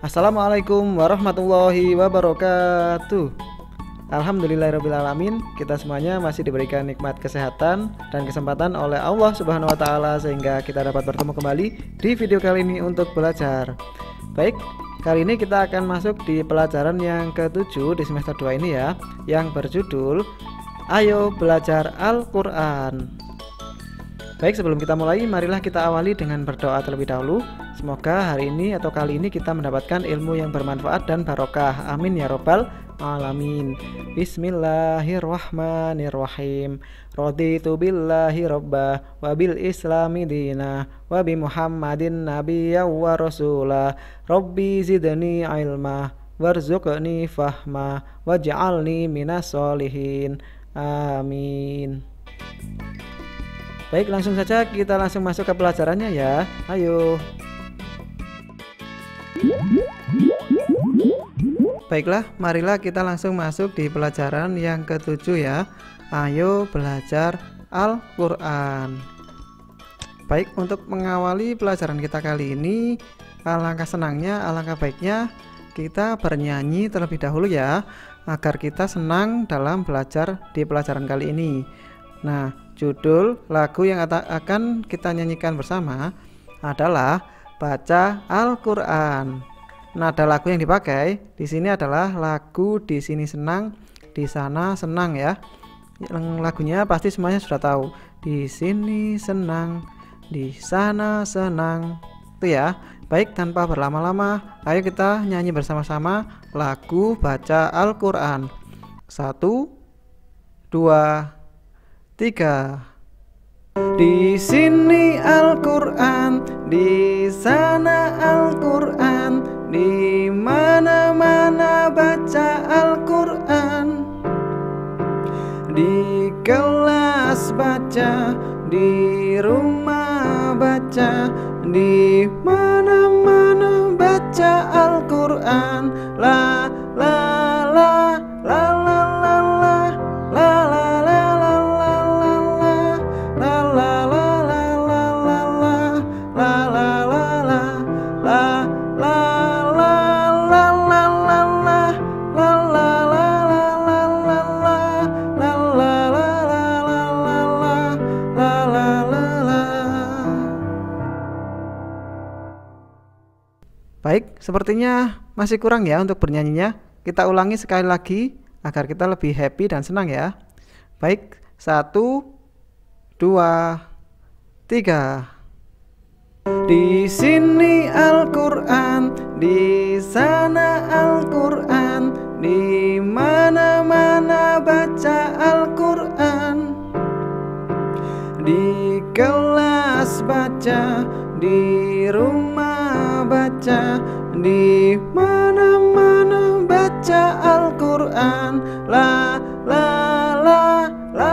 Assalamualaikum warahmatullahi wabarakatuh. Alhamdulillahirrabbilalamin, kita semuanya masih diberikan nikmat kesehatan dan kesempatan oleh Allah Subhanahu wa Ta'ala, sehingga kita dapat bertemu kembali di video kali ini untuk belajar. Baik, kali ini kita akan masuk di pelajaran yang ke-7 di semester 2 ini ya, yang berjudul Ayo Belajar Al-Quran. Baik, sebelum kita mulai, marilah kita awali dengan berdoa terlebih dahulu. Semoga hari ini atau kali ini kita mendapatkan ilmu yang bermanfaat dan barokah. Amin ya robbal alamin. Bismillahirrahmanirrahim. Raditu billahi robba wa bil islami dina wa bi muhammadin nabiyya wa rasula. Rabbi zidni ilma warzuqni fahma waj'alni minas solihin. Amin. Baik, langsung saja kita langsung masuk ke pelajarannya ya. Ayo. Baiklah, marilah kita langsung masuk di pelajaran yang ke-7 ya. Ayo belajar Al-Quran. Baik, untuk mengawali pelajaran kita kali ini, alangkah senangnya, alangkah baiknya kita bernyanyi terlebih dahulu ya, agar kita senang dalam belajar di pelajaran kali ini. Nah, judul lagu yang akan kita nyanyikan bersama adalah Baca Al-Quran. Nada lagu yang dipakai di sini adalah lagu Di Sini Senang, Di Sana Senang ya. Lagunya pasti semuanya sudah tahu. Di sini senang, di sana senang. Itu ya. Baik, tanpa berlama-lama, ayo kita nyanyi bersama-sama lagu Baca Al-Quran. 1, 2, 3. Di sini Al-Quran, di sana Al-Quran, di mana-mana baca Al-Quran. Di kelas baca, di rumah baca, di mana-mana baca Al-Quran. La la la la la la la la la Baik, sepertinya masih kurang ya untuk bernyanyinya. Kita ulangi sekali lagi agar kita lebih happy dan senang ya. Baik, 1, 2, 3. Di sini Al-Quran, di sana Al-Quran, di mana-mana baca Al-Quran. Di kelas baca, di rumah baca, di mana-mana baca Al-Quran. La la la la la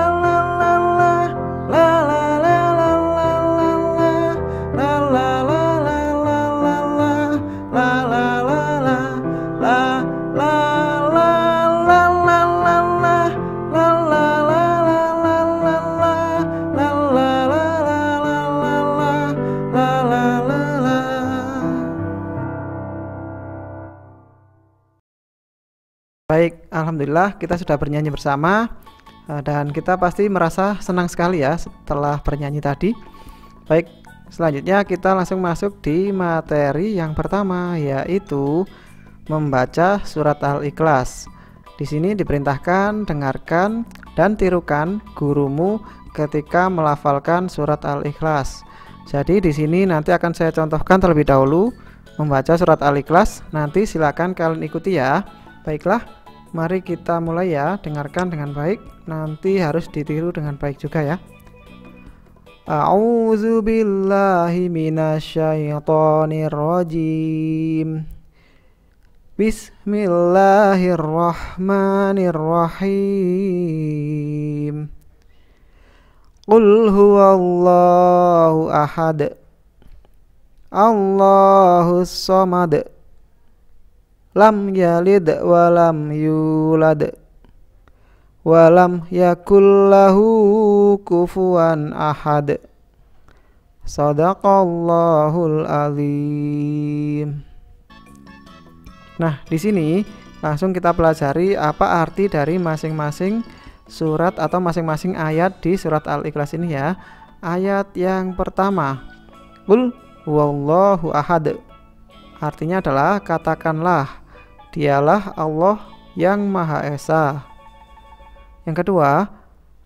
la la la la la la la la la la la la la la Baik, alhamdulillah kita sudah bernyanyi bersama dan kita pasti merasa senang sekali ya setelah bernyanyi tadi. Baik, selanjutnya kita langsung masuk di materi yang pertama, yaitu membaca surat Al-Ikhlas. Di sini diperintahkan dengarkan dan tirukan gurumu ketika melafalkan surat Al-Ikhlas. Jadi di sini nanti akan saya contohkan terlebih dahulu membaca surat Al-Ikhlas. Nanti silakan kalian ikuti ya. Baiklah, mari kita mulai ya. Dengarkan dengan baik, nanti harus ditiru dengan baik juga ya. A'udzu billahi minasyaitonir rajim. Bismillahirrahmanirrahim. Qul huwallahu ahad, Allahus samad, lam yalid walam yulad walam yakul lahu kufuwan ahad. Shadaqallahul azim. Nah, di sini langsung kita pelajari apa arti dari masing-masing surat atau masing-masing ayat di surat Al-Ikhlas ini ya. Ayat yang pertama, Qul huwallahu ahad. Artinya adalah katakanlah, dialah Allah yang Maha Esa. Yang kedua,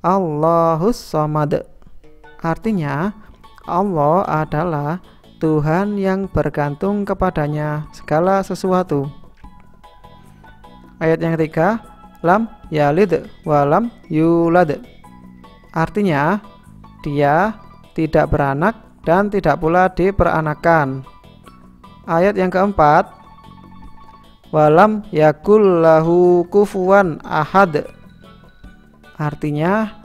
Allahus Samad. Artinya Allah adalah Tuhan yang bergantung kepadanya segala sesuatu. Ayat yang ketiga, lam yalid walam yulad. Artinya dia tidak beranak dan tidak pula diperanakan. Ayat yang keempat, walam yakul lahu kufuwan ahad. Artinya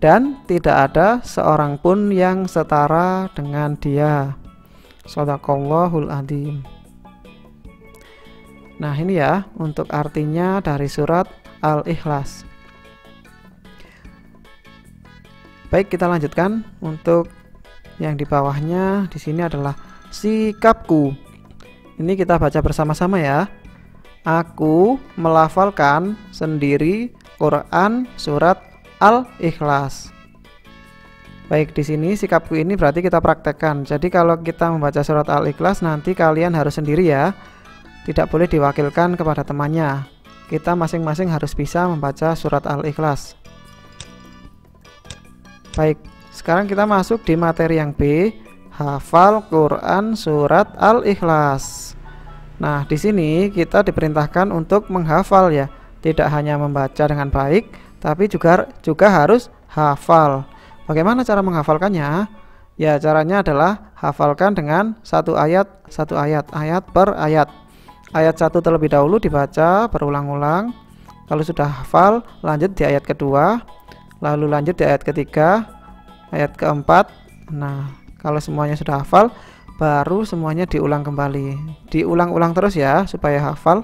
dan tidak ada seorang pun yang setara dengan dia. Shadaqallahul adzim. Nah, ini ya untuk artinya dari surat Al-Ikhlas. Baik, kita lanjutkan untuk yang di bawahnya. Di sini adalah sikapku. Ini kita baca bersama-sama ya. Aku melafalkan sendiri Quran surat Al-Ikhlas. Baik, di sini sikapku ini berarti kita praktekkan. Jadi kalau kita membaca surat Al-Ikhlas nanti kalian harus sendiri ya. Tidak boleh diwakilkan kepada temannya. Kita masing-masing harus bisa membaca surat Al-Ikhlas. Baik, sekarang kita masuk di materi yang B, hafal Quran surat Al-Ikhlas. Nah, di sini kita diperintahkan untuk menghafal ya. Tidak hanya membaca dengan baik, tapi juga harus hafal. Bagaimana cara menghafalkannya? Ya, caranya adalah hafalkan dengan satu ayat, ayat per ayat. Ayat 1 terlebih dahulu dibaca berulang-ulang. Kalau sudah hafal, lanjut di ayat kedua, lalu lanjut di ayat ketiga, ayat keempat. Nah, kalau semuanya sudah hafal, baru semuanya diulang kembali. Diulang-ulang terus ya supaya hafal.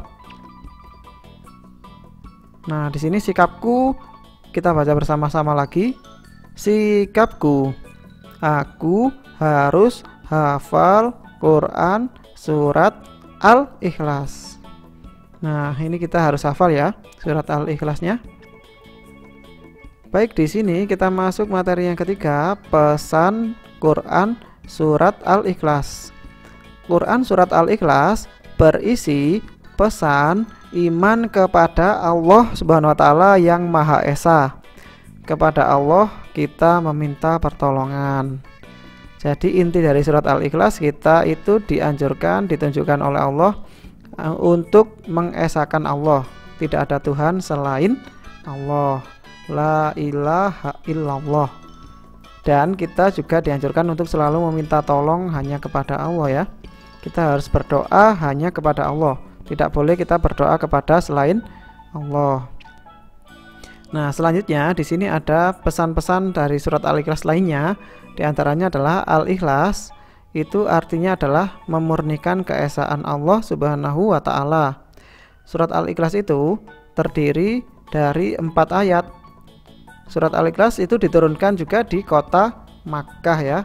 Nah, di sini sikapku kita baca bersama-sama lagi. Sikapku, aku harus hafal Quran surat Al-Ikhlas. Nah, ini kita harus hafal ya surat Al-Ikhlasnya. Baik, di sini kita masuk materi yang ketiga, pesan Quran surat Al-Ikhlas. Quran surat Al-Ikhlas berisi pesan iman kepada Allah Subhanahu wa taala yang Maha Esa. Kepada Allah kita meminta pertolongan. Jadi inti dari surat Al-Ikhlas, kita itu dianjurkan, ditunjukkan oleh Allah untuk mengesakan Allah. Tidak ada Tuhan selain Allah. La ilaha illallah. Dan kita juga dianjurkan untuk selalu meminta tolong hanya kepada Allah ya. Kita harus berdoa hanya kepada Allah. Tidak boleh kita berdoa kepada selain Allah. Nah, selanjutnya di sini ada pesan-pesan dari surat Al-Ikhlas lainnya. Di antaranya adalah Al-Ikhlas itu artinya adalah memurnikan keesaan Allah Subhanahu wa taala. Surat Al-Ikhlas itu terdiri dari 4 ayat. Surat Al-Ikhlas itu diturunkan juga di kota Makkah ya.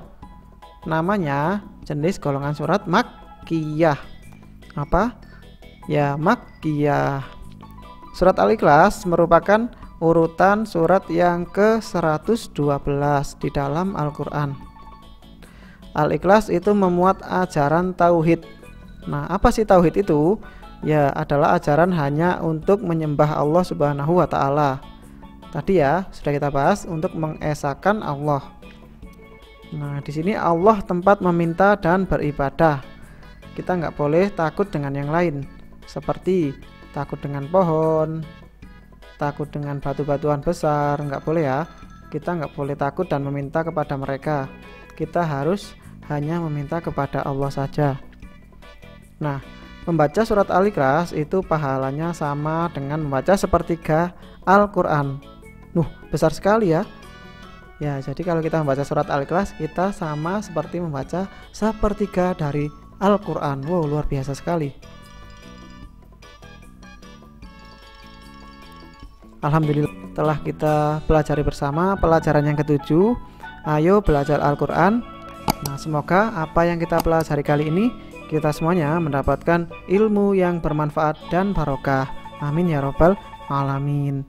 Namanya jenis golongan surat Makkiyah. Apa? Ya, Makkiyah. Surat Al-Ikhlas merupakan urutan surat yang ke-112 di dalam Al-Quran. Al-Ikhlas itu memuat ajaran tauhid. Nah, apa sih tauhid itu? Ya, adalah ajaran hanya untuk menyembah Allah Subhanahu wa taala. Tadi ya sudah kita bahas untuk mengesakan Allah. Nah, di sini Allah tempat meminta dan beribadah. Kita nggak boleh takut dengan yang lain, seperti takut dengan pohon, takut dengan batu-batuan besar, nggak boleh ya. Kita nggak boleh takut dan meminta kepada mereka. Kita harus hanya meminta kepada Allah saja. Nah, membaca surat Al-Ikhlas itu pahalanya sama dengan membaca sepertiga Al-Quran. Besar sekali ya. Ya, jadi kalau kita membaca surat Al-Ikhlas, kita sama seperti membaca sepertiga dari Al-Quran. Wow, luar biasa sekali. Alhamdulillah, telah kita pelajari bersama pelajaran yang ke-7. Ayo belajar Al-Quran Nah, semoga apa yang kita pelajari kali ini kita semuanya mendapatkan ilmu yang bermanfaat dan barokah. Amin ya robbal alamin.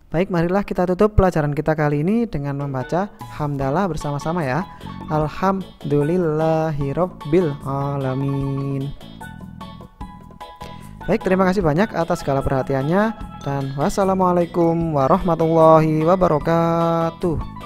Baik, marilah kita tutup pelajaran kita kali ini dengan membaca hamdalah bersama-sama ya. Alhamdulillahirabbil alamin. Baik, terima kasih banyak atas segala perhatiannya dan wassalamualaikum warahmatullahi wabarakatuh.